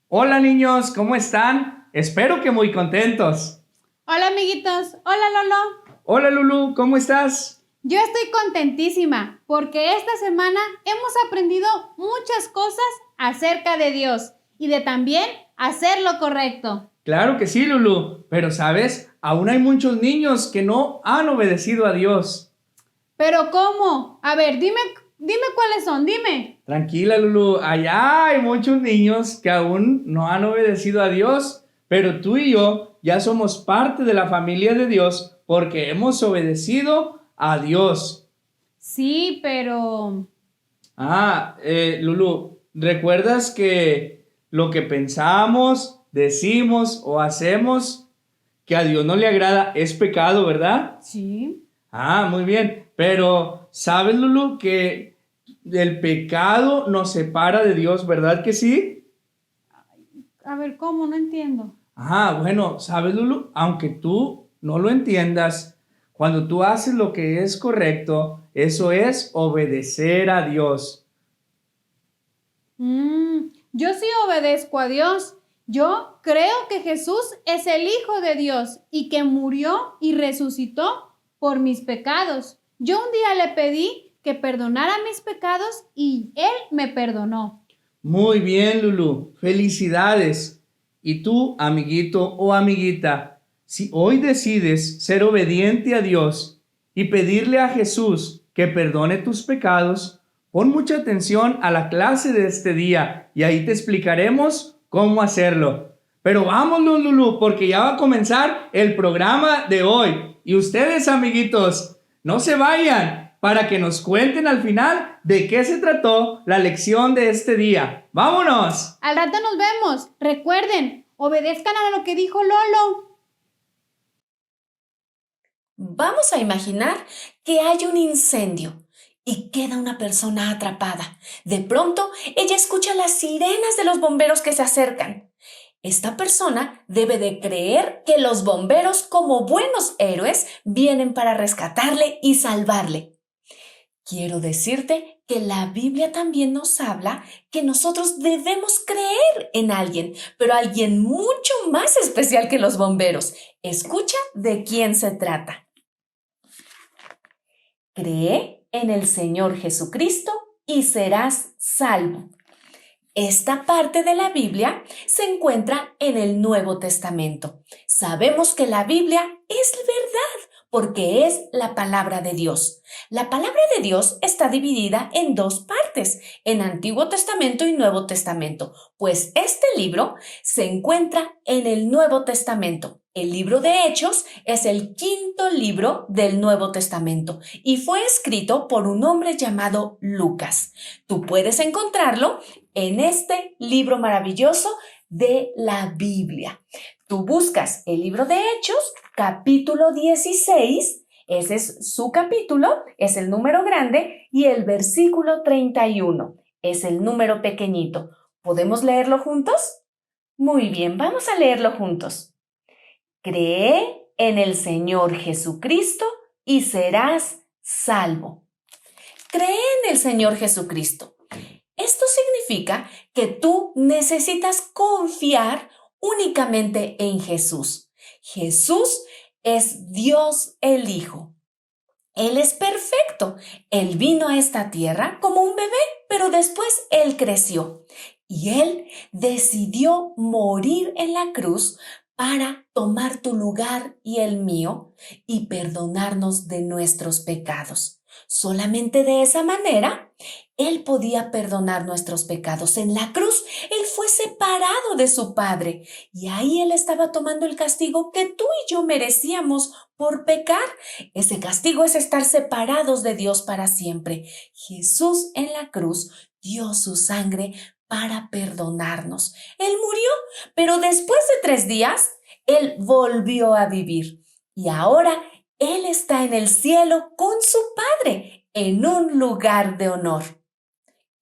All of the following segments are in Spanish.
Hola niños, ¿cómo están? Espero que muy contentos. Hola amiguitos, hola Lolo. Hola Lulu, ¿cómo estás? Yo estoy contentísima porque esta semana hemos aprendido muchas cosas acerca de Dios y de también hacer lo correcto. Claro que sí, Lulu, pero sabes, aún hay muchos niños que no han obedecido a Dios. ¿Pero cómo? A ver, dime cuáles son, dime. Tranquila, Lulu, allá hay muchos niños que aún no han obedecido a Dios, pero tú y yo ya somos parte de la familia de Dios porque hemos obedecido a Dios. Sí, pero... Lulu, ¿recuerdas que lo que pensamos, decimos o hacemos que a Dios no le agrada es pecado, ¿verdad? Sí. Muy bien. Pero, ¿sabes, Lulu, que el pecado nos separa de Dios, ¿verdad que sí? A ver, ¿cómo? No entiendo. Bueno, ¿sabes, Lulu? Aunque tú no lo entiendas, cuando tú haces lo que es correcto, eso es obedecer a Dios. Yo sí obedezco a Dios. Yo creo que Jesús es el Hijo de Dios y que murió y resucitó por mis pecados. Yo un día le pedí que perdonara mis pecados y Él me perdonó. Muy bien, Lulu. Felicidades. Y tú, amiguito o amiguita, si hoy decides ser obediente a Dios y pedirle a Jesús que perdone tus pecados, pon mucha atención a la clase de este día y ahí te explicaremos cómo hacerlo. Pero vámonos, Lulu, porque ya va a comenzar el programa de hoy. Y ustedes, amiguitos, no se vayan para que nos cuenten al final de qué se trató la lección de este día. ¡Vámonos! Al rato nos vemos. Recuerden, obedezcan a lo que dijo Lolo. Vamos a imaginar que hay un incendio y queda una persona atrapada. De pronto, ella escucha las sirenas de los bomberos que se acercan. Esta persona debe de creer que los bomberos, como buenos héroes, vienen para rescatarle y salvarle. Quiero decirte que la Biblia también nos habla que nosotros debemos creer en alguien, pero alguien mucho más especial que los bomberos. Escucha de quién se trata. Cree en el Señor Jesucristo y serás salvo. Esta parte de la Biblia se encuentra en el Nuevo Testamento. Sabemos que la Biblia es verdad porque es la palabra de Dios. La palabra de Dios está dividida en dos partes, en Antiguo Testamento y Nuevo Testamento, pues este libro se encuentra en el Nuevo Testamento. El libro de Hechos es el quinto libro del Nuevo Testamento y fue escrito por un hombre llamado Lucas. Tú puedes encontrarlo en este libro maravilloso de la Biblia. Tú buscas el libro de Hechos, capítulo 16, ese es su capítulo, es el número grande, y el versículo 31 es el número pequeñito. ¿Podemos leerlo juntos? Muy bien, vamos a leerlo juntos. Cree en el Señor Jesucristo y serás salvo. Cree en el Señor Jesucristo. Esto significa que tú necesitas confiar únicamente en Jesús. Jesús es Dios el Hijo. Él es perfecto. Él vino a esta tierra como un bebé, pero después Él creció y Él decidió morir en la cruz para tomar tu lugar y el mío y perdonarnos de nuestros pecados. Solamente de esa manera, Él podía perdonar nuestros pecados. En la cruz, Él fue separado de su Padre y ahí Él estaba tomando el castigo que tú y yo merecíamos por pecar. Ese castigo es estar separados de Dios para siempre. Jesús en la cruz dio su sangre para perdonarnos. Él murió, pero después de 3 días, Él volvió a vivir. Y ahora Él está en el cielo con su Padre, en un lugar de honor.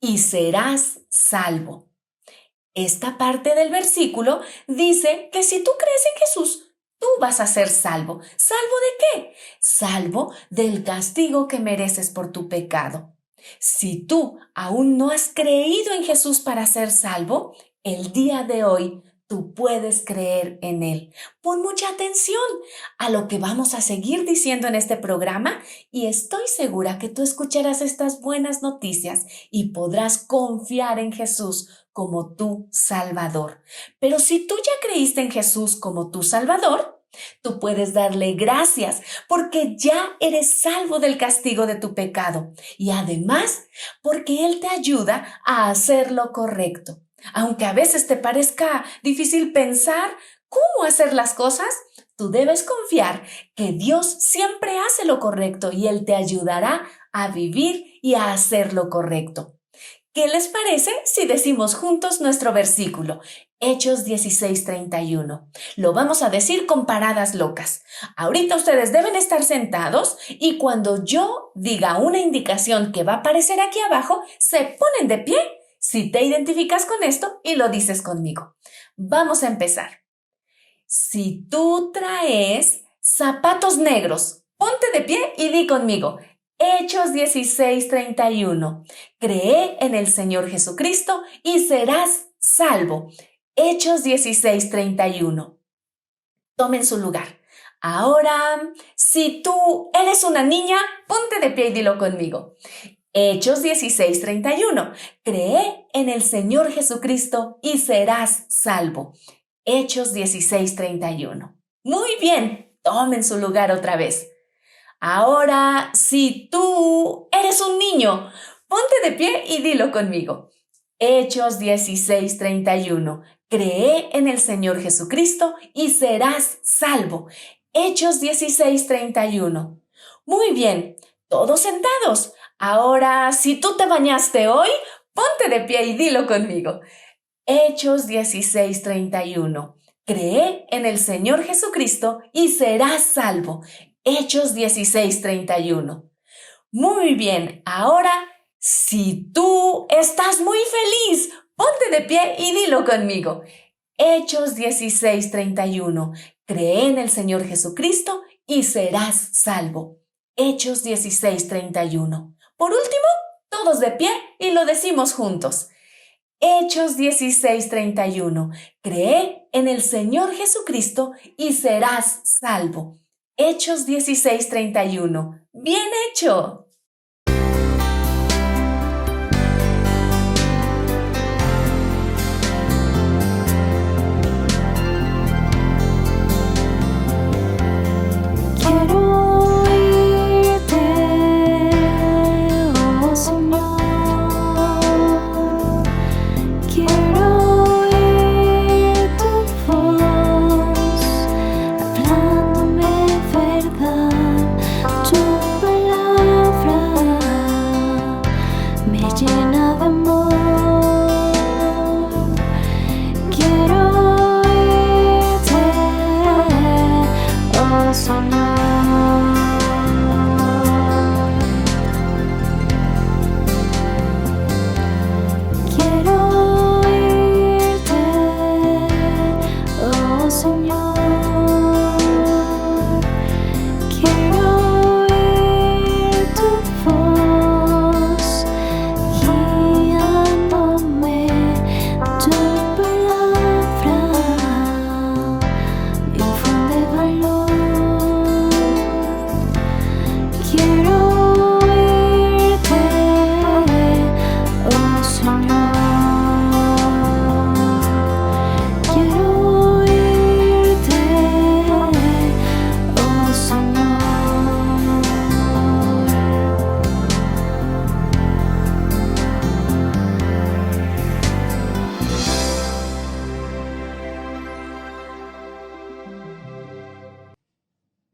Y serás salvo. Esta parte del versículo dice que si tú crees en Jesús, tú vas a ser salvo. ¿Salvo de qué? Salvo del castigo que mereces por tu pecado. Si tú aún no has creído en Jesús para ser salvo, El día de hoy tú puedes creer en Él. Pon mucha atención a lo que vamos a seguir diciendo en este programa y estoy segura que tú escucharás estas buenas noticias y podrás confiar en Jesús como tu Salvador. Pero si tú ya creíste en Jesús como tu Salvador, tú puedes darle gracias porque ya eres salvo del castigo de tu pecado y además porque Él te ayuda a hacer lo correcto. Aunque a veces te parezca difícil pensar cómo hacer las cosas, tú debes confiar que Dios siempre hace lo correcto y Él te ayudará a vivir y a hacer lo correcto. ¿Qué les parece si decimos juntos nuestro versículo? Hechos 16:31. Lo vamos a decir con paradas locas. Ahorita ustedes deben estar sentados y cuando yo diga una indicación que va a aparecer aquí abajo, se ponen de pie si te identificas con esto y lo dices conmigo. Vamos a empezar. Si tú traes zapatos negros, ponte de pie y di conmigo. Hechos 16:31. Cree en el Señor Jesucristo y serás salvo. Hechos 16:31. Tomen su lugar. Ahora, si tú eres una niña, ponte de pie y dilo conmigo. Hechos 16:31. Cree en el Señor Jesucristo y serás salvo. Hechos 16:31. Muy bien, tomen su lugar otra vez. Ahora, si tú eres un niño, ponte de pie y dilo conmigo. Hechos 16:31. Cree en el Señor Jesucristo y serás salvo. Hechos 16:31. Muy bien, todos sentados. Ahora, si tú te bañaste hoy, ponte de pie y dilo conmigo. Hechos 16:31. Cree en el Señor Jesucristo y serás salvo. Hechos 16:31. Muy bien, ahora, si tú estás muy feliz, ponte de pie y dilo conmigo. Hechos 16:31. Cree en el Señor Jesucristo y serás salvo. Hechos 16:31. Por último, todos de pie y lo decimos juntos. Hechos 16:31. Cree en el Señor Jesucristo y serás salvo. Hechos 16:31. ¡Bien hecho!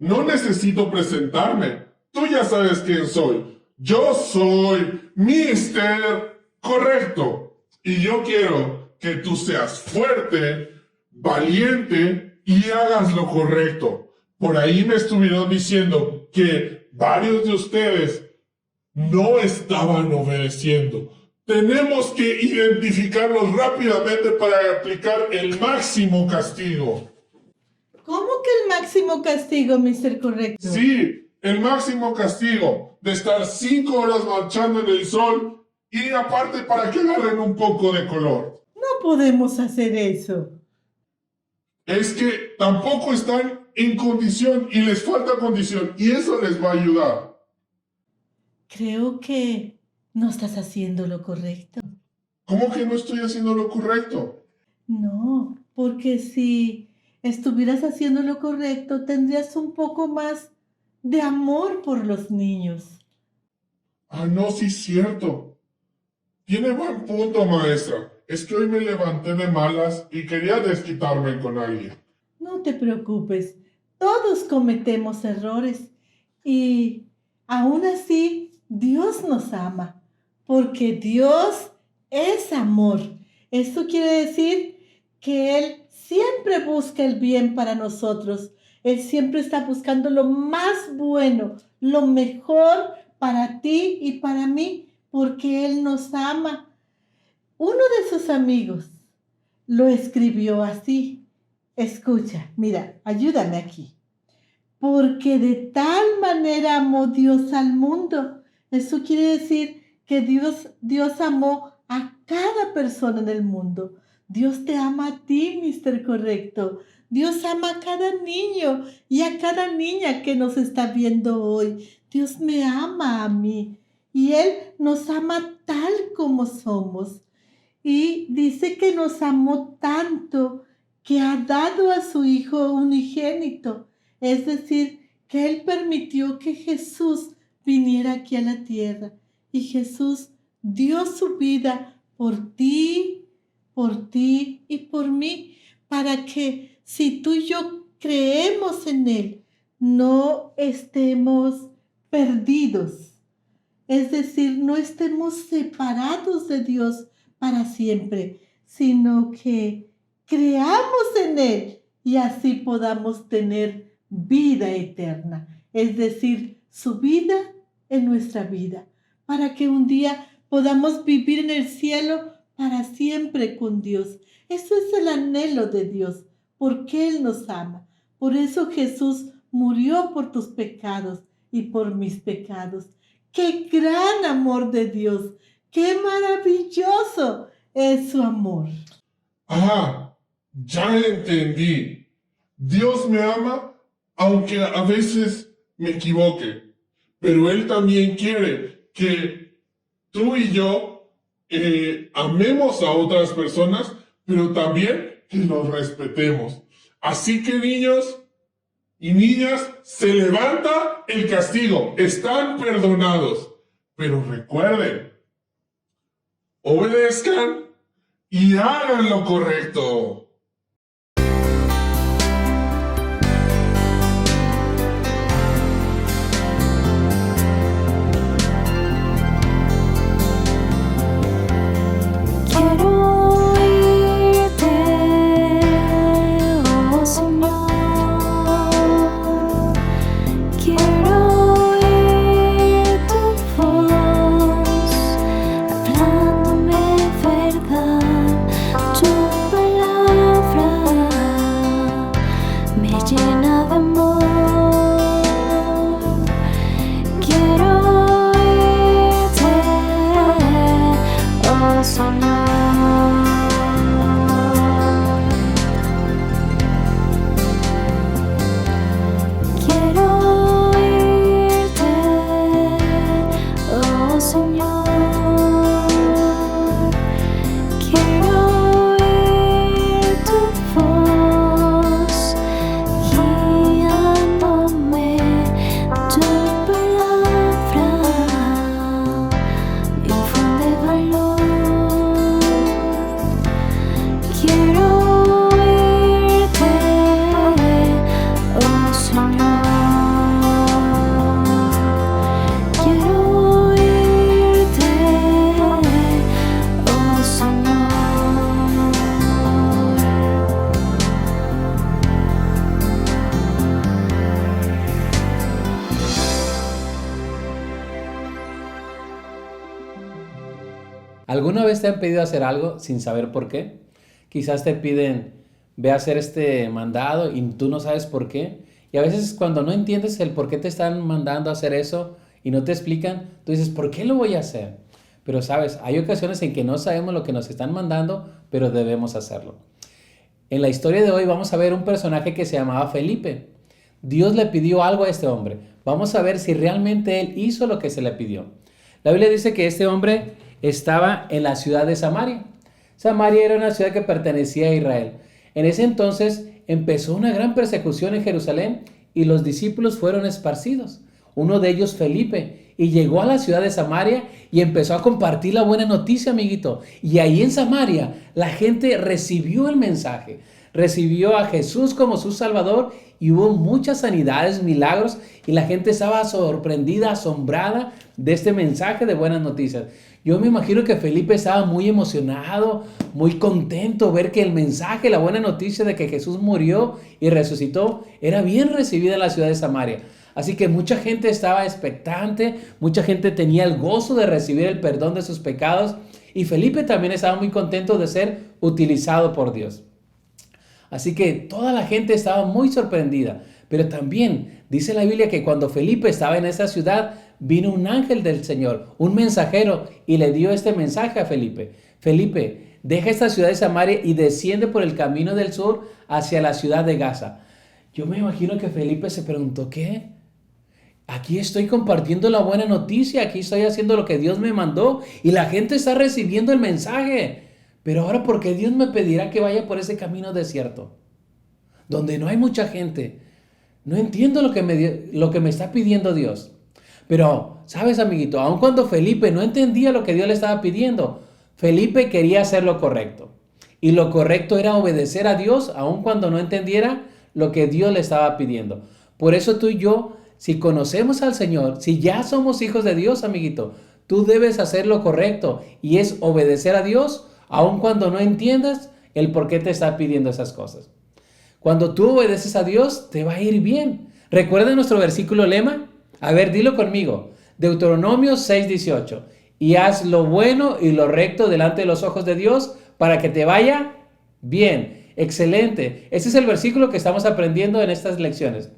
No necesito presentarme. Tú ya sabes quién soy. Yo soy Mister Correcto. Y yo quiero que tú seas fuerte, valiente y hagas lo correcto. Por ahí me estuvieron diciendo que varios de ustedes no estaban obedeciendo. Tenemos que identificarlos rápidamente para aplicar el máximo castigo. ¿Cómo que el máximo castigo, Mr. Correcto? Sí, el máximo castigo de estar 5 horas marchando en el sol y aparte para que agarren un poco de color. No podemos hacer eso? Es que tampoco están en condición y les falta condición y eso les va a ayudar. Creo que no estás haciendo lo correcto. ¿Cómo que no estoy haciendo lo correcto? No, porque si estuvieras haciendo lo correcto, tendrías un poco más de amor por los niños. Ah, no, sí es cierto. Tiene buen punto, maestra. Es que hoy me levanté de malas y quería desquitarme con alguien. No te preocupes, todos cometemos errores y aún así Dios nos ama, porque Dios es amor. Esto quiere decir que Él siempre busca el bien para nosotros. Él siempre está buscando lo más bueno, lo mejor para ti y para mí, porque Él nos ama. Uno de sus amigos lo escribió así. Escucha, mira, ayúdame aquí. Porque de tal manera amó Dios al mundo. Eso quiere decir que Dios amó a cada persona en el mundo. Dios te ama a ti, Mister Correcto. Dios ama a cada niño y a cada niña que nos está viendo hoy. Dios me ama a mí y Él nos ama tal como somos. Y dice que nos amó tanto que ha dado a su Hijo unigénito. Es decir, que Él permitió que Jesús viniera aquí a la tierra. Y Jesús dio su vida por ti y por mí, para que si tú y yo creemos en Él, no estemos perdidos. Es decir, no estemos separados de Dios para siempre, sino que creamos en Él y así podamos tener vida eterna. Es decir, su vida en nuestra vida, para que un día podamos vivir en el cielo para siempre con Dios. Eso es el anhelo de Dios, porque Él nos ama. Por eso Jesús murió por tus pecados y por mis pecados. ¡Qué gran amor de Dios! ¡Qué maravilloso es su amor! Ah, ya entendí. Dios me ama aunque a veces me equivoque, pero Él también quiere que tú y yo amemos a otras personas, pero también que los respetemos. Así que niños y niñas, se levanta el castigo, están perdonados, pero recuerden, obedezcan y hagan lo correcto. Quiero oírte, oh Señor. Quiero oír tu voz, hablándome verdad. Tu palabra me llena de amor. Quiero oírte, oh Señor. Quiero oírte, oh Señor. Quiero oír tu voz, guiándome. Tu palabra me infunde valor. Quiero oírte, oh Señor. Quiero oírte, oh Señor. ¿Alguna vez te han pedido hacer algo sin saber por qué? Quizás te piden, ve a hacer este mandado y tú no sabes por qué. Y a veces cuando no entiendes el por qué te están mandando a hacer eso y no te explican, tú dices, ¿por qué lo voy a hacer? Pero sabes, hay ocasiones en que no sabemos lo que nos están mandando, pero debemos hacerlo. En la historia de hoy vamos a ver un personaje que se llamaba Felipe. Dios le pidió algo a este hombre. Vamos a ver si realmente él hizo lo que se le pidió. La Biblia dice que este hombre estaba en la ciudad de Samaria. Samaria era una ciudad que pertenecía a Israel. En ese entonces empezó una gran persecución en Jerusalén y los discípulos fueron esparcidos. Uno de ellos, Felipe, y llegó a la ciudad de Samaria y empezó a compartir la buena noticia, amiguito. Y ahí en Samaria la gente recibió el mensaje, recibió a Jesús como su Salvador y hubo muchas sanidades, milagros, y la gente estaba sorprendida, asombrada de este mensaje de buenas noticias. Yo me imagino que Felipe estaba muy emocionado, muy contento ver que el mensaje, la buena noticia de que Jesús murió y resucitó, era bien recibida en la ciudad de Samaria. Así que mucha gente estaba expectante, mucha gente tenía el gozo de recibir el perdón de sus pecados, y Felipe también estaba muy contento de ser utilizado por Dios. Así que toda la gente estaba muy sorprendida. Pero también dice la Biblia que cuando Felipe estaba en esa ciudad, vino un ángel del Señor, un mensajero, y le dio este mensaje a Felipe. Felipe, deja esta ciudad de Samaria y desciende por el camino del sur hacia la ciudad de Gaza. Yo me imagino que Felipe se preguntó, ¿qué? Aquí estoy compartiendo la buena noticia, aquí estoy haciendo lo que Dios me mandó y la gente está recibiendo el mensaje. Pero ahora, ¿por qué Dios me pedirá que vaya por ese camino desierto? Donde no hay mucha gente. No entiendo lo que me está pidiendo Dios. Pero, ¿sabes, amiguito? Aun cuando Felipe no entendía lo que Dios le estaba pidiendo, Felipe quería hacer lo correcto. Y lo correcto era obedecer a Dios, aun cuando no entendiera lo que Dios le estaba pidiendo. Por eso tú y yo, si conocemos al Señor, si ya somos hijos de Dios, amiguito, tú debes hacer lo correcto y es obedecer a Dios, aun cuando no entiendas el por qué te está pidiendo esas cosas. Cuando tú obedeces a Dios, te va a ir bien. ¿Recuerda nuestro versículo lema? A ver, dilo conmigo. Deuteronomio 6:18. Y haz lo bueno y lo recto delante de los ojos de Dios para que te vaya bien. Excelente. Ese es el versículo que estamos aprendiendo en estas lecciones.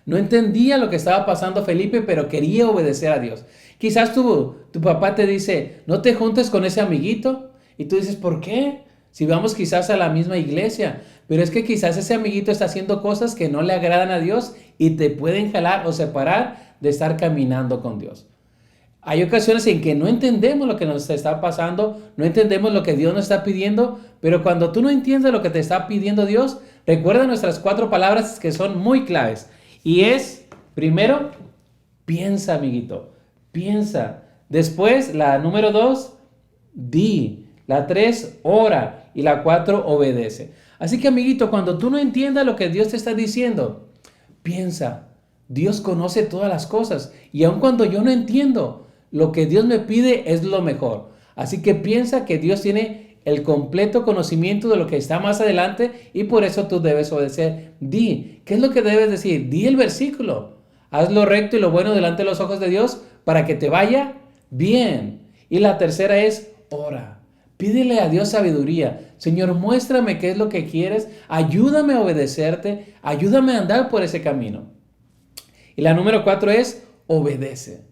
No entendía lo que estaba pasando Felipe, pero quería obedecer a Dios. Quizás tu papá te dice, no te juntes con ese amiguito. Y tú dices, ¿por qué? Si vamos quizás a la misma iglesia. Pero es que quizás ese amiguito está haciendo cosas que no le agradan a Dios y te pueden jalar o separar de estar caminando con Dios. Hay ocasiones en que no entendemos lo que nos está pasando, no entendemos lo que Dios nos está pidiendo, pero cuando tú no entiendes lo que te está pidiendo Dios, recuerda nuestras 4 palabras que son muy claves. Y es, primero, piensa, amiguito, piensa. Después, la número 2, di. La 3, ora. Y la 4, obedece. Así que, amiguito, cuando tú no entiendas lo que Dios te está diciendo, piensa. Dios conoce todas las cosas. Y aun cuando yo no entiendo, lo que Dios me pide es lo mejor. Así que piensa que Dios tiene el completo conocimiento de lo que está más adelante y por eso tú debes obedecer. Di. ¿Qué es lo que debes decir? Di el versículo. Haz lo recto y lo bueno delante de los ojos de Dios para que te vaya bien. Y la tercera es ora. Pídele a Dios sabiduría. Señor, muéstrame qué es lo que quieres. Ayúdame a obedecerte. Ayúdame a andar por ese camino. Y la número 4 es obedece.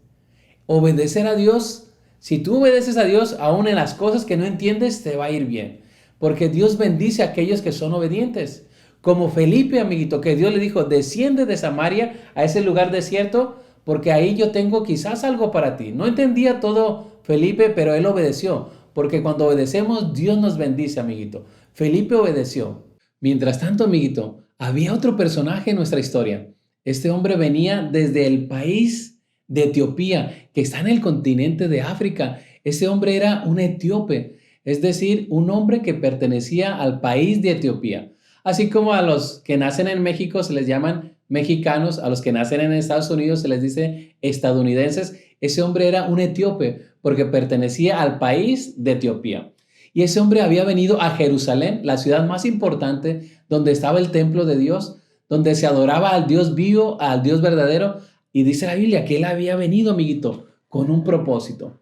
Obedecer a Dios. Si tú obedeces a Dios, aún en las cosas que no entiendes, te va a ir bien. Porque Dios bendice a aquellos que son obedientes. Como Felipe, amiguito, que Dios le dijo, desciende de Samaria a ese lugar desierto, porque ahí yo tengo quizás algo para ti. No entendía todo Felipe, pero él obedeció. Porque cuando obedecemos, Dios nos bendice, amiguito. Felipe obedeció. Mientras tanto, amiguito, había otro personaje en nuestra historia. Este hombre venía desde el país de Etiopía, que está en el continente de África. Ese hombre era un etíope, es decir, un hombre que pertenecía al país de Etiopía. Así como a los que nacen en México se les llaman mexicanos, a los que nacen en Estados Unidos se les dice estadounidenses. Ese hombre era un etíope porque pertenecía al país de Etiopía. Y ese hombre había venido a Jerusalén, la ciudad más importante, donde estaba el templo de Dios, donde se adoraba al Dios vivo, al Dios verdadero. Y dice la Biblia que él había venido, amiguito, con un propósito.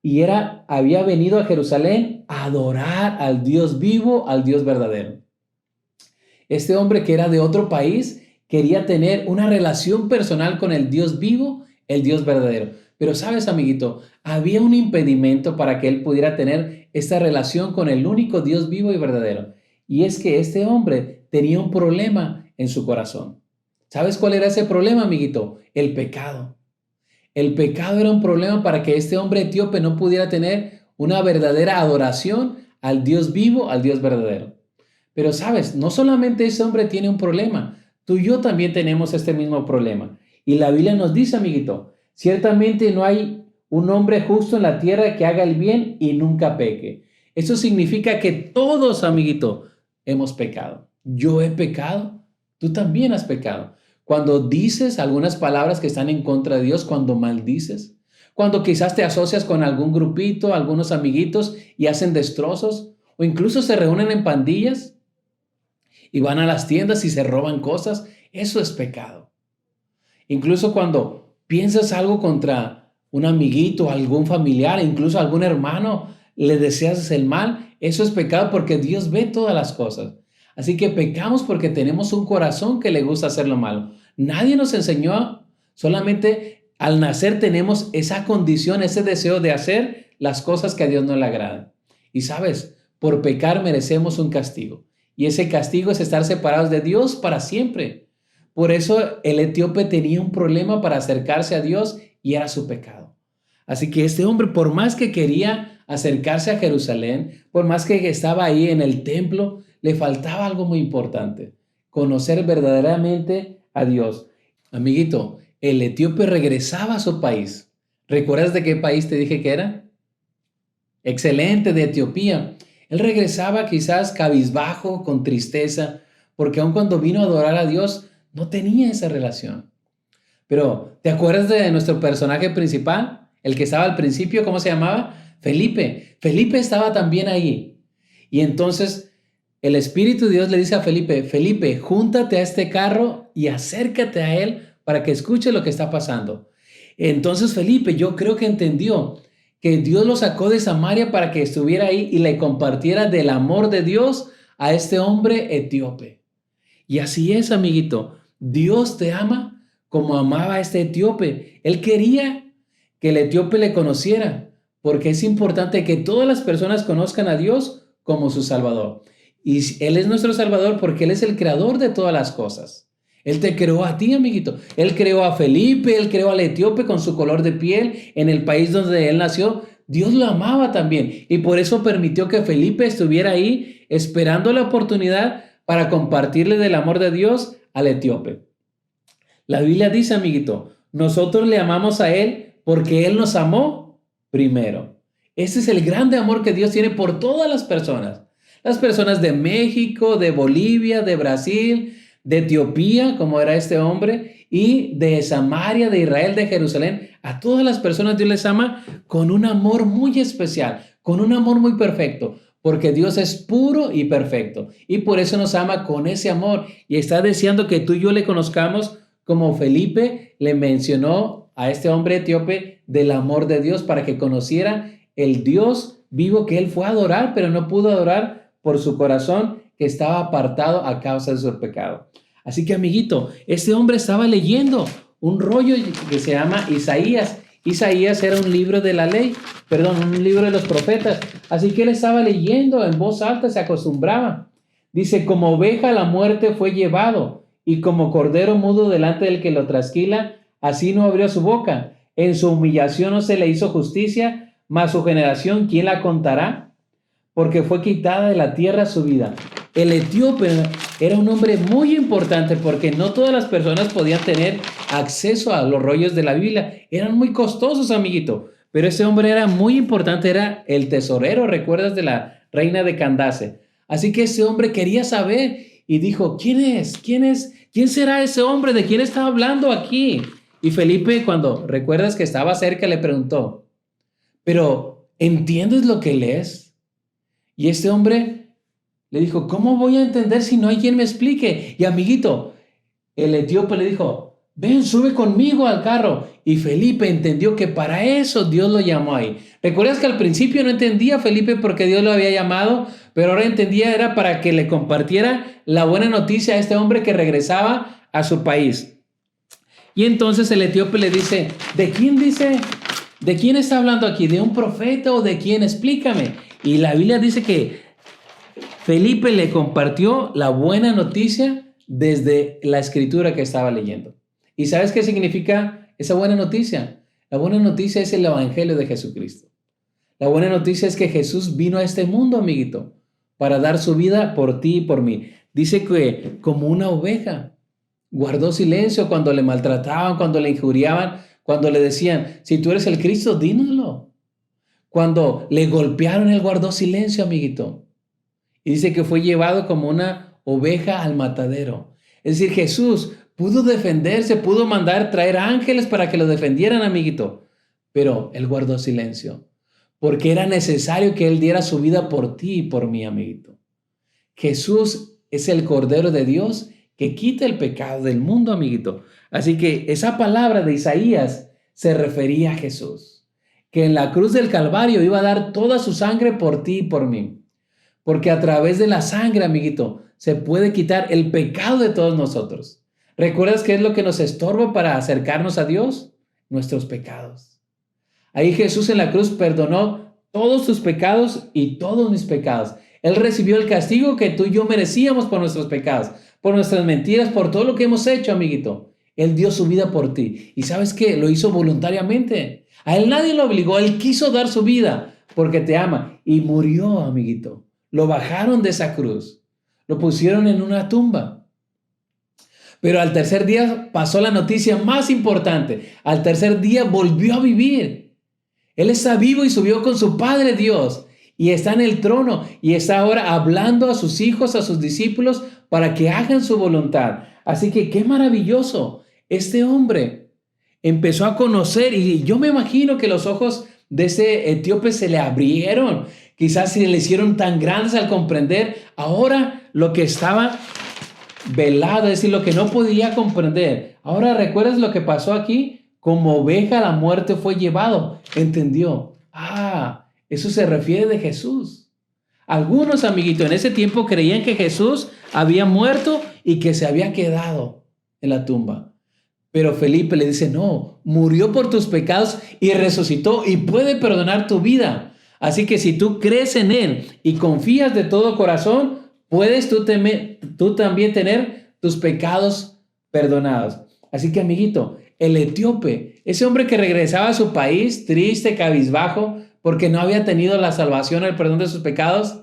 Y había venido a Jerusalén a adorar al Dios vivo, al Dios verdadero. Este hombre que era de otro país quería tener una relación personal con el Dios vivo, el Dios verdadero. Pero sabes, amiguito, había un impedimento para que él pudiera tener esta relación con el único Dios vivo y verdadero. Y es que este hombre tenía un problema en su corazón. ¿Sabes cuál era ese problema, amiguito? El pecado. El pecado era un problema para que este hombre etíope no pudiera tener una verdadera adoración al Dios vivo, al Dios verdadero. Pero sabes, no solamente ese hombre tiene un problema, tú y yo también tenemos este mismo problema. Y la Biblia nos dice, amiguito, ciertamente no hay un hombre justo en la tierra que haga el bien y nunca peque. Eso significa que todos, amiguito, hemos pecado. Yo he pecado, tú también has pecado. Cuando dices algunas palabras que están en contra de Dios, cuando maldices, cuando quizás te asocias con algún grupito, algunos amiguitos y hacen destrozos, o incluso se reúnen en pandillas y van a las tiendas y se roban cosas, eso es pecado. Incluso cuando piensas algo contra un amiguito, algún familiar, incluso algún hermano, le deseas el mal, eso es pecado porque Dios ve todas las cosas. Así que pecamos porque tenemos un corazón que le gusta hacer lo malo. Nadie nos enseñó, solamente al nacer tenemos esa condición, ese deseo de hacer las cosas que a Dios no le agradan. Y sabes, por pecar merecemos un castigo. Y ese castigo es estar separados de Dios para siempre. Por eso el etíope tenía un problema para acercarse a Dios y era su pecado. Así que este hombre, por más que quería acercarse a Jerusalén, por más que estaba ahí en el templo, le faltaba algo muy importante: conocer verdaderamente a Dios. Amiguito, el etíope regresaba a su país. ¿Recuerdas de qué país te dije que era? Excelente, de Etiopía. Él regresaba quizás cabizbajo, con tristeza, porque aun cuando vino a adorar a Dios, no tenía esa relación. Pero, ¿te acuerdas de nuestro personaje principal? El que estaba al principio, ¿cómo se llamaba? Felipe. Felipe estaba también ahí. Y entonces el Espíritu de Dios le dice a Felipe: Felipe, júntate a este carro y acércate a él para que escuche lo que está pasando. Entonces Felipe, yo creo que entendió que Dios lo sacó de Samaria para que estuviera ahí y le compartiera del amor de Dios a este hombre etíope. Y así es, amiguito. Dios te ama como amaba a este etíope. Él quería que el etíope le conociera, porque es importante que todas las personas conozcan a Dios como su Salvador. Y Él es nuestro Salvador porque Él es el creador de todas las cosas. Él te creó a ti, amiguito. Él creó a Felipe, Él creó al etíope con su color de piel en el país donde él nació. Dios lo amaba también y por eso permitió que Felipe estuviera ahí esperando la oportunidad para compartirle del amor de Dios al etíope. La Biblia dice, amiguito, nosotros le amamos a Él porque Él nos amó primero. Ese es el grande amor que Dios tiene por todas las personas. Las personas de México, de Bolivia, de Brasil, de Etiopía, como era este hombre, y de Samaria, de Israel, de Jerusalén. A todas las personas Dios les ama con un amor muy especial, con un amor muy perfecto, porque Dios es puro y perfecto. Y por eso nos ama con ese amor. Y está deseando que tú y yo le conozcamos como Felipe le mencionó a este hombre etíope del amor de Dios para que conociera el Dios vivo que él fue a adorar, pero no pudo adorar por su corazón que estaba apartado a causa de su pecado. Así que, amiguito, este hombre estaba leyendo un rollo que se llama Isaías. Isaías era un libro de la ley, un libro de los profetas. Así que él estaba leyendo en voz alta, se acostumbraba. Dice: como oveja a la muerte fue llevado, y como cordero mudo delante del que lo trasquila, así no abrió su boca. En su humillación no se le hizo justicia, mas su generación, ¿quién la contará? Porque fue quitada de la tierra su vida. El etíope era un hombre muy importante porque no todas las personas podían tener acceso a los rollos de la Biblia. Eran muy costosos, amiguito. Pero ese hombre era muy importante, era el tesorero, ¿recuerdas de la reina de Candace? Así que ese hombre quería saber y dijo: ¿quién es? ¿Quién es? ¿Quién será ese hombre? ¿De quién está hablando aquí? Y Felipe, cuando recuerdas que estaba cerca, le preguntó: ¿pero entiendes lo que lees? Y este hombre le dijo: ¿cómo voy a entender si no hay quien me explique? Y, amiguito, el etíope le dijo: ven, sube conmigo al carro. Y Felipe entendió que para eso Dios lo llamó ahí. ¿Recuerdas que al principio no entendía Felipe por qué Dios lo había llamado? Pero ahora entendía, era para que le compartiera la buena noticia a este hombre que regresaba a su país. Y entonces el etíope le dice: ¿de quién dice ¿De quién está hablando aquí? ¿De un profeta o de quién? Explícame. Y la Biblia dice que Felipe le compartió la buena noticia desde la escritura que estaba leyendo. ¿Y sabes qué significa esa buena noticia? La buena noticia es el evangelio de Jesucristo. La buena noticia es que Jesús vino a este mundo, amiguito, para dar su vida por ti y por mí. Dice que como una oveja guardó silencio cuando le maltrataban, cuando le injuriaban, cuando le decían, si tú eres el Cristo, dínoslo. Cuando le golpearon, él guardó silencio, amiguito. Y dice que fue llevado como una oveja al matadero. Es decir, Jesús pudo defenderse, pudo mandar traer ángeles para que lo defendieran, amiguito. Pero él guardó silencio, porque era necesario que él diera su vida por ti y por mí, amiguito. Jesús es el Cordero de Dios que quita el pecado del mundo, amiguito. Así que esa palabra de Isaías se refería a Jesús, que en la cruz del Calvario iba a dar toda su sangre por ti y por mí. Porque a través de la sangre, amiguito, se puede quitar el pecado de todos nosotros. ¿Recuerdas qué es lo que nos estorba para acercarnos a Dios? Nuestros pecados. Ahí Jesús en la cruz perdonó todos tus pecados y todos mis pecados. Él recibió el castigo que tú y yo merecíamos por nuestros pecados, por nuestras mentiras, por todo lo que hemos hecho, amiguito. Él dio su vida por ti. ¿Y sabes qué? Lo hizo voluntariamente. A él nadie lo obligó. Él quiso dar su vida porque te ama. Y murió, amiguito. Lo bajaron de esa cruz. Lo pusieron en una tumba. Pero al tercer día pasó la noticia más importante. Al tercer día volvió a vivir. Él está vivo y subió con su Padre Dios. Y está en el trono. Y está ahora hablando a sus hijos, a sus discípulos, para que hagan su voluntad. Así que qué maravilloso. Este hombre empezó a conocer. Y yo me imagino que los ojos de ese etíope se le abrieron. Quizás se le hicieron tan grandes al comprender ahora lo que estaba velado, es decir, lo que no podía comprender. Ahora, ¿recuerdas lo que pasó aquí? Como oveja a la muerte fue llevado. Entendió. Eso se refiere de Jesús. Algunos, amiguitos, en ese tiempo creían que Jesús había muerto y que se había quedado en la tumba. Pero Felipe le dice, no, murió por tus pecados y resucitó y puede perdonar tu vida. Así que si tú crees en Él y confías de todo corazón, puedes tú también tener tus pecados perdonados. Así que, amiguito, el etíope, ese hombre que regresaba a su país triste, cabizbajo, porque no había tenido la salvación, el perdón de sus pecados,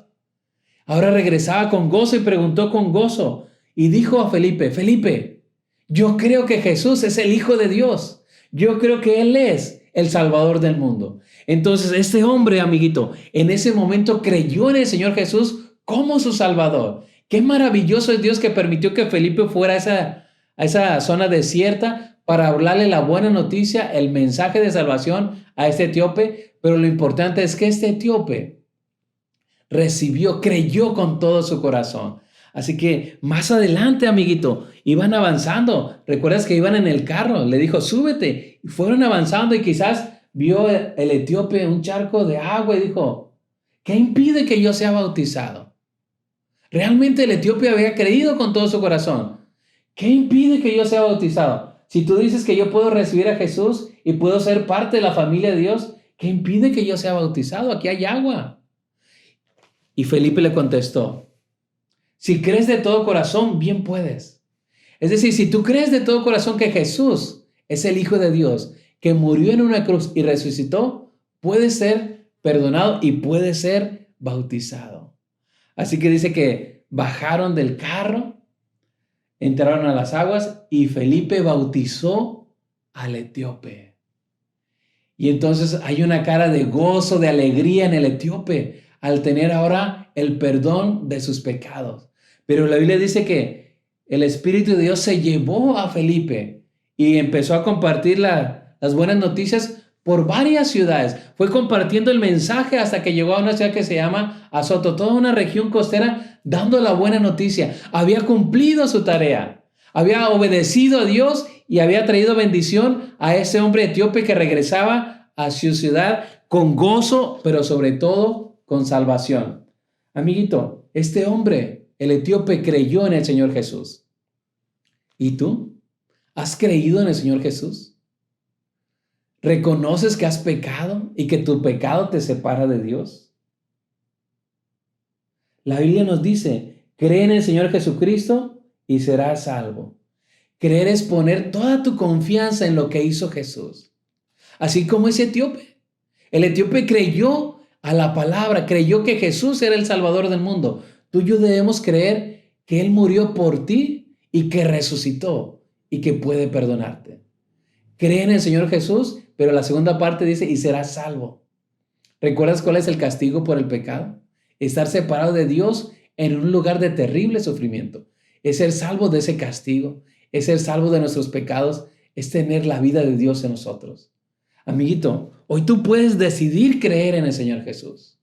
ahora regresaba con gozo y preguntó con gozo y dijo a Felipe, Felipe, yo creo que Jesús es el Hijo de Dios. Yo creo que Él es el Salvador del mundo. Entonces este hombre, amiguito, en ese momento creyó en el Señor Jesús como su Salvador. Qué maravilloso es Dios que permitió que Felipe fuera a esa zona desierta para hablarle la buena noticia, el mensaje de salvación a este etíope. Pero lo importante es que este etíope creyó con todo su corazón. Así que más adelante, amiguito, iban avanzando. ¿Recuerdas que iban en el carro? Le dijo, súbete. Y fueron avanzando y quizás vio el etíope un charco de agua y dijo, ¿qué impide que yo sea bautizado? Realmente el etíope había creído con todo su corazón. ¿Qué impide que yo sea bautizado? Si tú dices que yo puedo recibir a Jesús y puedo ser parte de la familia de Dios, ¿qué impide que yo sea bautizado? Aquí hay agua. Y Felipe le contestó, si crees de todo corazón, bien puedes. Es decir, si tú crees de todo corazón que Jesús es el Hijo de Dios, que murió en una cruz y resucitó, puedes ser perdonado y puedes ser bautizado. Así que dice que bajaron del carro, entraron a las aguas y Felipe bautizó al etíope. Y entonces hay una cara de gozo, de alegría en el etíope al tener ahora el perdón de sus pecados. Pero la Biblia dice que el Espíritu de Dios se llevó a Felipe y empezó a compartir las buenas noticias por varias ciudades. Fue compartiendo el mensaje hasta que llegó a una ciudad que se llama Azoto, toda una región costera, dando la buena noticia. Había cumplido su tarea, había obedecido a Dios y había traído bendición a ese hombre etíope que regresaba a su ciudad con gozo, pero sobre todo con salvación. Amiguito, este hombre, el etíope, creyó en el Señor Jesús. ¿Y tú? ¿Has creído en el Señor Jesús? ¿Reconoces que has pecado y que tu pecado te separa de Dios? La Biblia nos dice, cree en el Señor Jesucristo y serás salvo. Creer es poner toda tu confianza en lo que hizo Jesús. Así como ese etíope. El etíope creyó a la palabra, creyó que Jesús era el Salvador del mundo. Tú y yo debemos creer que Él murió por ti y que resucitó y que puede perdonarte. Cree en el Señor Jesús, pero la segunda parte dice, y serás salvo. ¿Recuerdas cuál es el castigo por el pecado? Estar separado de Dios en un lugar de terrible sufrimiento. Es ser salvo de ese castigo, es ser salvo de nuestros pecados, es tener la vida de Dios en nosotros. Amiguito, hoy tú puedes decidir creer en el Señor Jesús.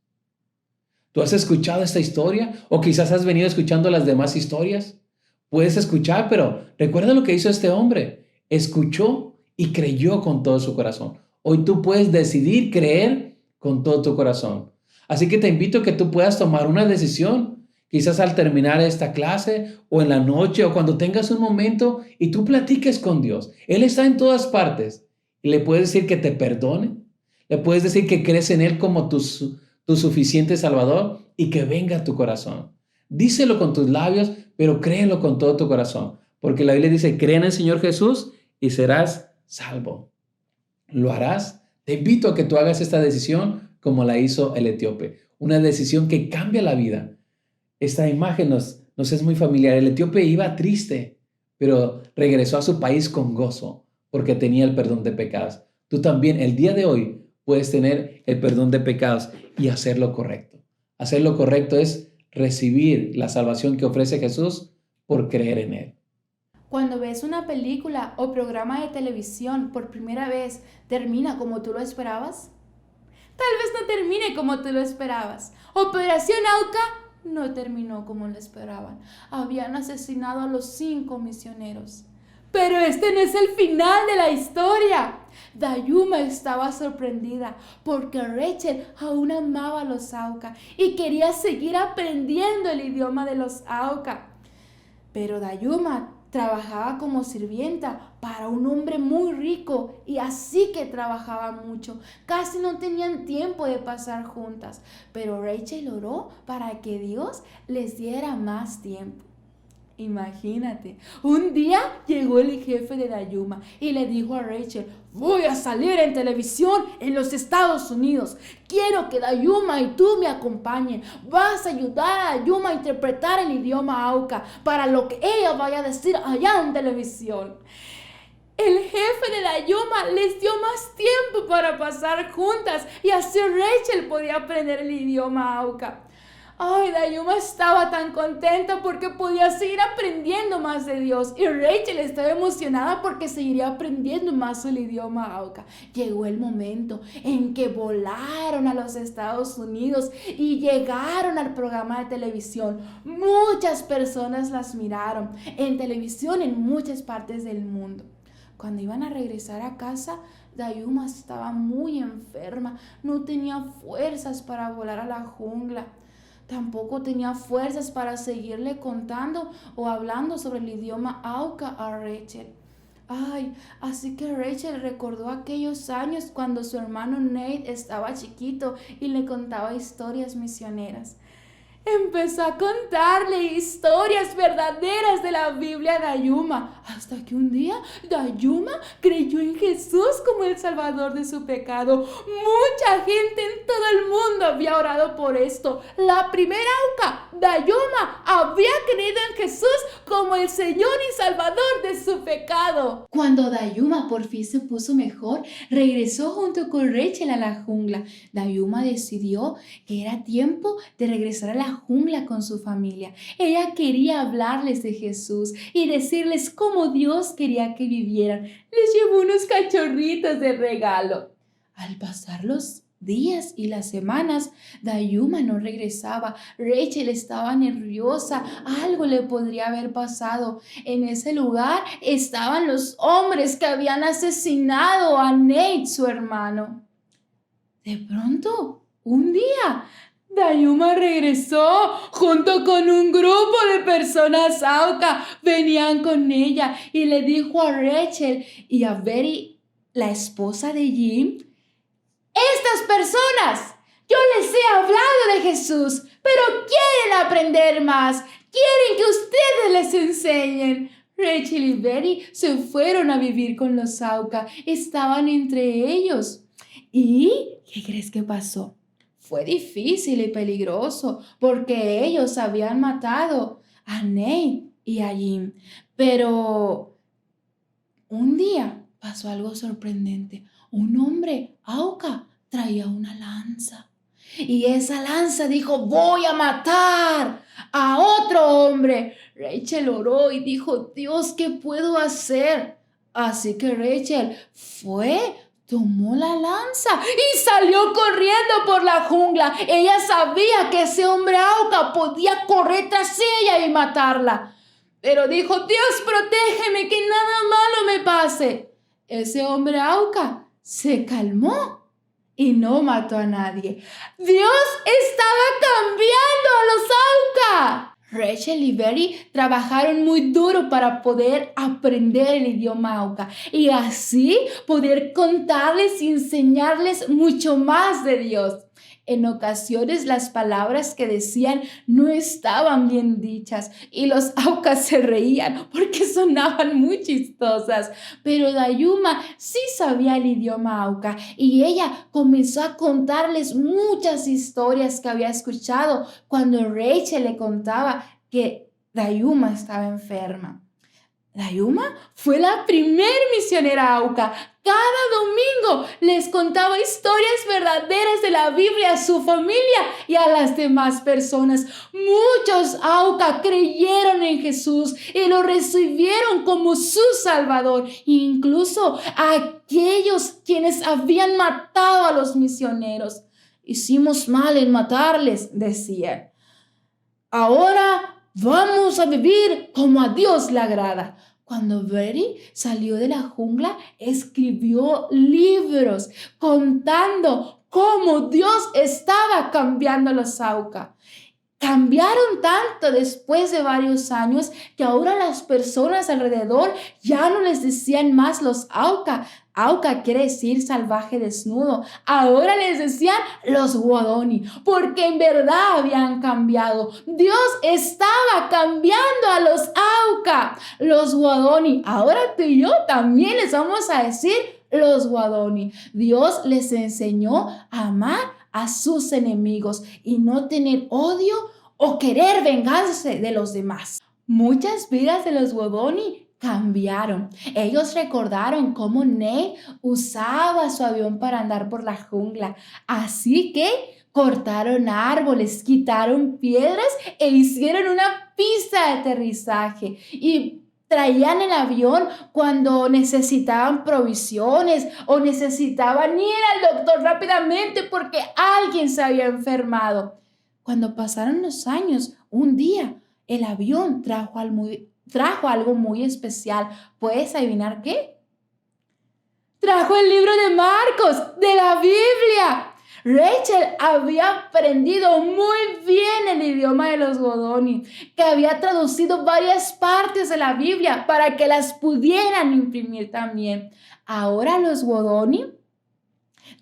¿Tú has escuchado esta historia? O quizás has venido escuchando las demás historias. Puedes escuchar, pero recuerda lo que hizo este hombre. Escuchó y creyó con todo su corazón. Hoy tú puedes decidir creer con todo tu corazón. Así que te invito a que tú puedas tomar una decisión, quizás al terminar esta clase o en la noche o cuando tengas un momento y tú platiques con Dios. Él está en todas partes y le puedes decir que te perdone. Le puedes decir que crees en Él como tu suficiente Salvador y que venga a tu corazón. Díselo con tus labios, pero créelo con todo tu corazón. Porque la Biblia dice, cree en el Señor Jesús y serás salvo. ¿Lo harás? Te invito a que tú hagas esta decisión como la hizo el etíope. Una decisión que cambia la vida. Esta imagen nos es muy familiar. El etíope iba triste, pero regresó a su país con gozo porque tenía el perdón de pecados. Tú también el día de hoy puedes tener el perdón de pecados y hacer lo correcto. Hacer lo correcto es recibir la salvación que ofrece Jesús por creer en Él. Cuando ves una película o programa de televisión por primera vez, ¿termina como tú lo esperabas? Tal vez no termine como tú lo esperabas. Operación Auca no terminó como lo esperaban. Habían asesinado a los 5 misioneros. Pero este no es el final de la historia. Dayuma estaba sorprendida porque Rachel aún amaba a los Auca y quería seguir aprendiendo el idioma de los Auca. Pero Dayuma trabajaba como sirvienta para un hombre muy rico y así que trabajaba mucho. Casi no tenían tiempo de pasar juntas, pero Rachel oró para que Dios les diera más tiempo. Imagínate, un día llegó el jefe de Dayuma y le dijo a Rachel, voy a salir en televisión en los Estados Unidos. Quiero que Dayuma y tú me acompañen. Vas a ayudar a Dayuma a interpretar el idioma Auca para lo que ella vaya a decir allá en televisión. El jefe de Dayuma les dio más tiempo para pasar juntas y así Rachel podía aprender el idioma Auca. Ay, Dayuma estaba tan contenta porque podía seguir aprendiendo más de Dios y Rachel estaba emocionada porque seguiría aprendiendo más el idioma Auca. Llegó el momento en que volaron a los Estados Unidos y llegaron al programa de televisión. Muchas personas las miraron en televisión en muchas partes del mundo. Cuando iban a regresar a casa, Dayuma estaba muy enferma, no tenía fuerzas para volar a la jungla. Tampoco tenía fuerzas para seguirle contando o hablando sobre el idioma Auca a Rachel. Ay, así que Rachel recordó aquellos años cuando su hermano Nate estaba chiquito y le contaba historias misioneras. Empezó a contarle historias verdaderas de la Biblia a Dayuma, hasta que un día Dayuma creyó en Jesús como el Salvador de su pecado. Mucha gente en todo el mundo había orado por esto. La primera Auca, Dayuma, había creído en Jesús como el Señor y Salvador de su pecado. Cuando Dayuma por fin se puso mejor, regresó junto con Rachel a la jungla. Dayuma decidió que era tiempo de regresar a la jungla con su familia. Ella quería hablarles de Jesús y decirles cómo Dios quería que vivieran. Les llevó unos cachorritos de regalo. Al pasar los días y las semanas, Dayuma no regresaba. Rachel estaba nerviosa. Algo le podría haber pasado. En ese lugar estaban los hombres que habían asesinado a Nate, su hermano. De pronto, un día, Dayuma regresó junto con un grupo de personas Auca. Venían con ella y le dijo a Rachel y a Betty, la esposa de Jim, estas personas, yo les he hablado de Jesús, pero quieren aprender más, quieren que ustedes les enseñen. Rachel y Betty se fueron a vivir con los Auca, estaban entre ellos. ¿Y qué crees que pasó? Fue difícil y peligroso porque ellos habían matado a Nate y a Jim. Pero un día pasó algo sorprendente. Un hombre, Auca, traía una lanza. Y esa lanza dijo, voy a matar a otro hombre. Rachel oró y dijo, Dios, ¿qué puedo hacer? Así que Rachel tomó la lanza y salió corriendo por la jungla. Ella sabía que ese hombre Auca podía correr tras ella y matarla. Pero dijo, Dios, protégeme, que nada malo me pase. Ese hombre Auca se calmó y no mató a nadie. Dios estaba cambiando a los Auca. Rachel y Betty trabajaron muy duro para poder aprender el idioma Auca y así poder contarles y enseñarles mucho más de Dios. En ocasiones las palabras que decían no estaban bien dichas y los Aucas se reían porque sonaban muy chistosas. Pero Dayuma sí sabía el idioma Auca y ella comenzó a contarles muchas historias que había escuchado cuando Rachel le contaba que Dayuma estaba enferma. Dayuma fue la primer misionera Auca. Cada domingo les contaba historias verdaderas de la Biblia a su familia y a las demás personas. Muchos Auca creyeron en Jesús y lo recibieron como su Salvador. Incluso aquellos quienes habían matado a los misioneros. Hicimos mal en matarles, decían. Ahora vamos a vivir como a Dios le agrada. Cuando Betty salió de la jungla, escribió libros contando cómo Dios estaba cambiando a los Auca. Cambiaron tanto después de varios años que ahora las personas alrededor ya no les decían más los Auca. Auca quiere decir salvaje desnudo. Ahora les decían los Wodoní, porque en verdad habían cambiado. Dios estaba cambiando a los Auca. Los Wodoní, ahora tú y yo también les vamos a decir los Wodoní. Dios les enseñó a amar a sus enemigos y no tener odio o querer vengarse de los demás. Muchas vidas de los Wodoní cambiaron. Ellos recordaron cómo Nate usaba su avión para andar por la jungla. Así que cortaron árboles, quitaron piedras e hicieron una pista de aterrizaje. Y traían el avión cuando necesitaban provisiones o necesitaban ir al doctor rápidamente porque alguien se había enfermado. Cuando pasaron los años, un día el avión trajo algo muy especial. ¿Puedes adivinar qué? Trajo el libro de Marcos, de la Biblia. Rachel había aprendido muy bien el idioma de los Wodoní, que había traducido varias partes de la Biblia para que las pudieran imprimir también. Ahora los Wodoní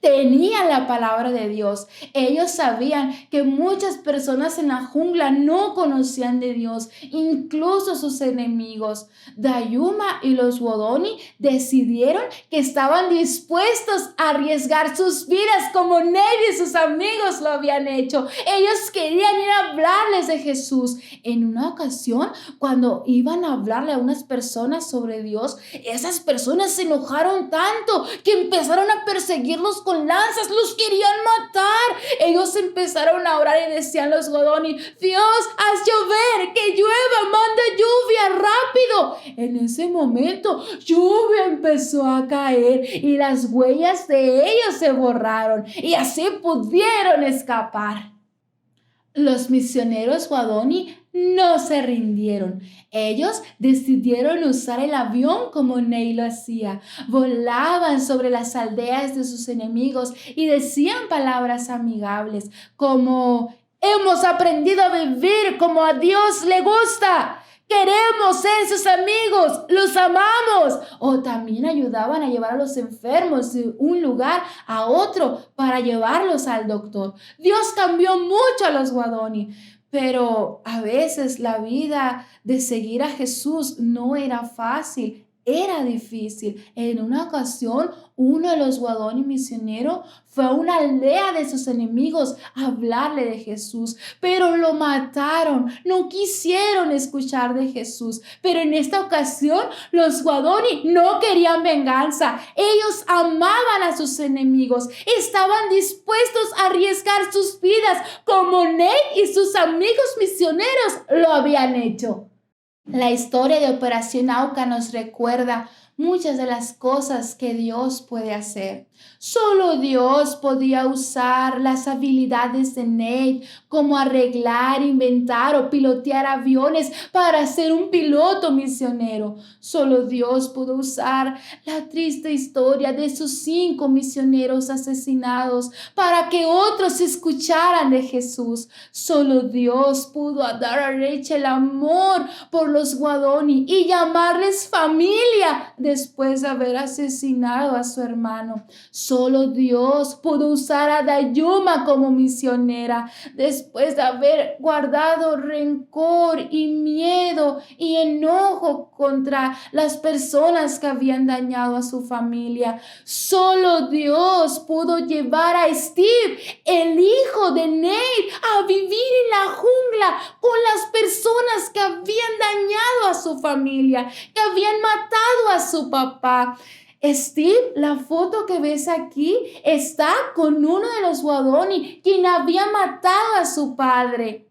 tenían la palabra de Dios. Ellos sabían que muchas personas en la jungla no conocían de Dios, incluso sus enemigos. Dayuma y los Wodoní decidieron que estaban dispuestos a arriesgar sus vidas como Nate y sus amigos lo habían hecho. Ellos querían ir a hablarles de Jesús. En una ocasión, cuando iban a hablarle a unas personas sobre Dios, esas personas se enojaron tanto que empezaron a perseguirlos con lanzas, los querían matar. Ellos empezaron a orar y decían los Wodoní: Dios, haz llover, que llueva, manda lluvia rápido. En ese momento, lluvia empezó a caer y las huellas de ellos se borraron y así pudieron escapar. Los misioneros Wodoní no se rindieron. Ellos decidieron usar el avión como Nate lo hacía. Volaban sobre las aldeas de sus enemigos y decían palabras amigables como: Hemos aprendido a vivir como a Dios le gusta. Queremos ser sus amigos, los amamos. O también ayudaban a llevar a los enfermos de un lugar a otro para llevarlos al doctor. Dios cambió mucho a los Guadoni, pero a veces la vida de seguir a Jesús no era fácil. Era difícil. En una ocasión, uno de los Guadoni misioneros fue a una aldea de sus enemigos a hablarle de Jesús, pero lo mataron. No quisieron escuchar de Jesús. Pero en esta ocasión, los Guadoni no querían venganza. Ellos amaban a sus enemigos. Estaban dispuestos a arriesgar sus vidas como Nate y sus amigos misioneros lo habían hecho. La historia de Operación Auca nos recuerda muchas de las cosas que Dios puede hacer. Solo Dios podía usar las habilidades de Nate, como arreglar, inventar o pilotear aviones para ser un piloto misionero. Solo Dios pudo usar la triste historia de sus 5 misioneros asesinados para que otros escucharan de Jesús. Solo Dios pudo dar a Rachel amor por los Guadoni y llamarles familia después de haber asesinado a su hermano. Solo Dios pudo usar a Dayuma como misionera después de haber guardado rencor y miedo y enojo contra las personas que habían dañado a su familia. Solo Dios pudo llevar a Steve, el hijo de Nate, a vivir en la jungla con las personas que habían dañado a su familia, que habían matado a su papá. Steve, la foto que ves aquí, está con uno de los Guadoni, quien había matado a su padre.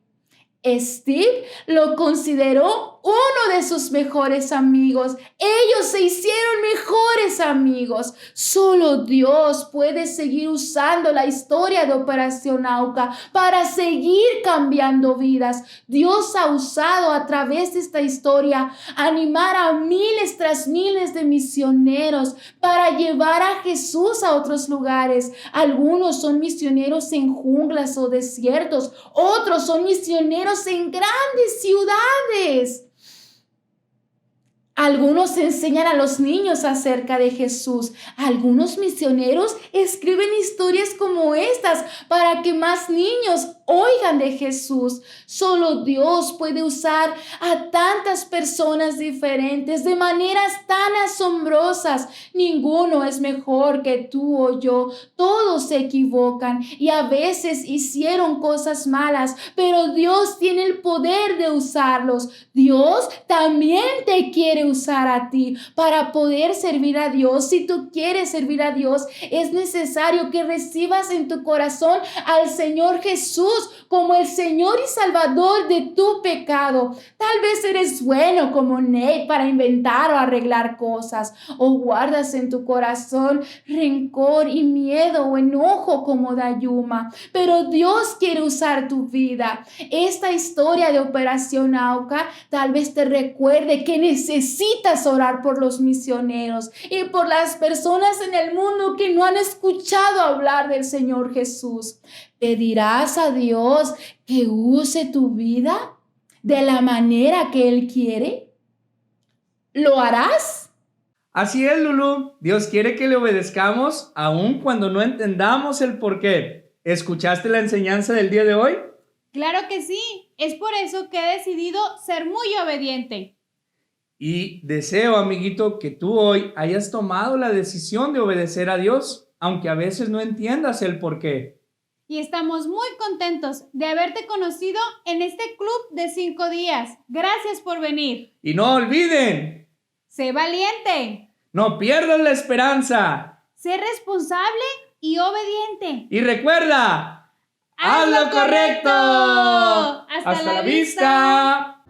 Steve lo consideró uno de sus mejores amigos. Ellos se hicieron mejores amigos. Solo Dios puede seguir usando la historia de Operación Auca para seguir cambiando vidas. Dios ha usado a través de esta historia animar a miles tras miles de misioneros para llevar a Jesús a otros lugares. Algunos son misioneros en junglas o desiertos, otros son misioneros en grandes ciudades. Algunos enseñan a los niños acerca de Jesús. Algunos misioneros escriben historias como estas para que más niños oigan de Jesús. Solo Dios puede usar a tantas personas diferentes de maneras tan asombrosas. Ninguno es mejor que tú o yo. Todos se equivocan y a veces hicieron cosas malas, pero Dios tiene el poder de usarlos. Dios también te quiere usar a ti para poder servir a Dios. Si tú quieres servir a Dios, es necesario que recibas en tu corazón al Señor Jesús como el Señor y Salvador de tu pecado. Tal vez eres bueno como Nate para inventar o arreglar cosas, o guardas en tu corazón rencor y miedo o enojo como Dayuma, pero Dios quiere usar tu vida. Esta historia de Operación Auca tal vez te recuerde que necesitas orar por los misioneros y por las personas en el mundo que no han escuchado hablar del Señor Jesús. ¿Pedirás a Dios que use tu vida de la manera que Él quiere? ¿Lo harás? Así es, Lulu. Dios quiere que le obedezcamos aun cuando no entendamos el por qué. ¿Escuchaste la enseñanza del día de hoy? Claro que sí. Es por eso que he decidido ser muy obediente. Y deseo, amiguito, que tú hoy hayas tomado la decisión de obedecer a Dios, aunque a veces no entiendas el por qué. Y estamos muy contentos de haberte conocido en este club de 5 días. Gracias por venir. Y no olviden, Sé valiente, no pierdas la esperanza. sé responsable y obediente. Y recuerda, ¡Haz lo correcto! ¡Hasta la vista.